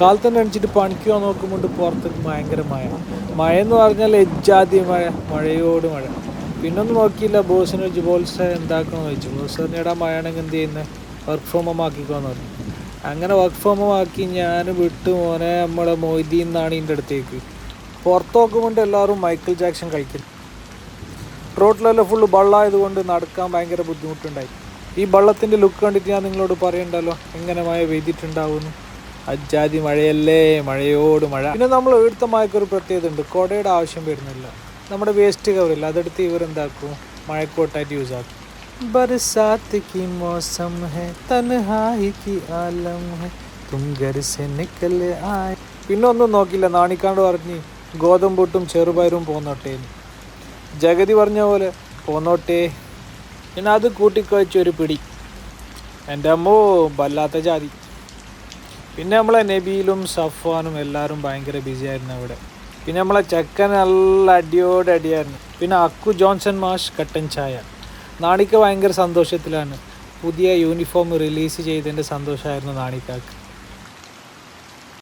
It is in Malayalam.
കാലത്ത് തന്നെ എണിച്ചിട്ട് പണിക്ക് പോകാൻ നോക്കുമ്പോൾ പുറത്തേക്ക് ഭയങ്കര മഴ എന്ന് പറഞ്ഞാൽ എജ്ജാതി മഴയോട് മഴ. പിന്നൊന്നും നോക്കിയില്ല. ബോസിനെ വെച്ച് ബോൾസ് എന്താക്കണമെന്ന് ചോദിച്ചു. ബോസ് പറഞ്ഞിടാൻ മഴയാണെങ്കിൽ എന്ത് ചെയ്യുന്നത്, വർക്ക് ഫ്രോം ഹോം ആക്കിക്കോന്ന് പറഞ്ഞു. അങ്ങനെ വർക്ക് ഫ്രോം ഹോം ആക്കി ഞാൻ വിട്ടു മോനെ നമ്മളെ മൊയ്തീൻ നാണീൻ്റെ അടുത്തേക്ക്. പുറത്ത് നോക്കുമ്പോൾ എല്ലാവരും മൈക്കിൾ ജാക്സൺ കളിക്കും. റോഡിലെല്ലാം ഫുള്ള് ബള്ളായതുകൊണ്ട് നടക്കാൻ ഭയങ്കര ബുദ്ധിമുട്ടുണ്ടായി. ഈ വെള്ളത്തിൻ്റെ ലുക്ക് കണ്ടിട്ട് ഞാൻ നിങ്ങളോട് പറയണ്ടല്ലോ എങ്ങനെ മഴ പെയ്തിട്ടുണ്ടാവുമെന്ന്. അജാതി മഴയല്ലേ, മഴയോട് മഴ. പിന്നെ നമ്മൾ എടുത്ത മഴക്കൊരു പ്രത്യേകത ഉണ്ട്, കുടയുടെ ആവശ്യം വരുന്നില്ല. നമ്മുടെ വേസ്റ്റ് കവറില്ല, അതെടുത്ത് ഇവരെന്താക്കും, മഴക്കോട്ടായിട്ട് യൂസ് ആക്കും. ബർസാത്ത് കി മൗസം ഹൈ തൻഹായി കി ആലം ഹൈ തും ഘർ സെ നിക്കൽ ആയ്. പിന്നെ ഒന്നും നോക്കില്ല, നാണിക്കാണ്ട് പറഞ്ഞ് ഗോതമ്പൂട്ടും ചെറുപയറും പോന്നോട്ടേന്ന്. ജഗതി പറഞ്ഞ പോലെ പോന്നോട്ടേ. പിന്നെ അത് കൂട്ടിക്കുഴച്ചൊരു പിടി. എൻ്റെ അമ്മോ വല്ലാത്ത ജാതി. പിന്നെ നമ്മളെ നബീലും സഫ്വാനും എല്ലാവരും ഭയങ്കര ബിസി ആയിരുന്നു അവിടെ. പിന്നെ നമ്മളെ ചെക്കൻ നല്ല അടിയായിരുന്നു. പിന്നെ അക്കു ജോൺസൺ മാഷ് കട്ടൻ ചായ. നാണിക്ക ഭയങ്കര സന്തോഷത്തിലാണ്. പുതിയ യൂണിഫോം റിലീസ് ചെയ്തതിൻ്റെ സന്തോഷമായിരുന്നു നാണിക്കാക്ക്.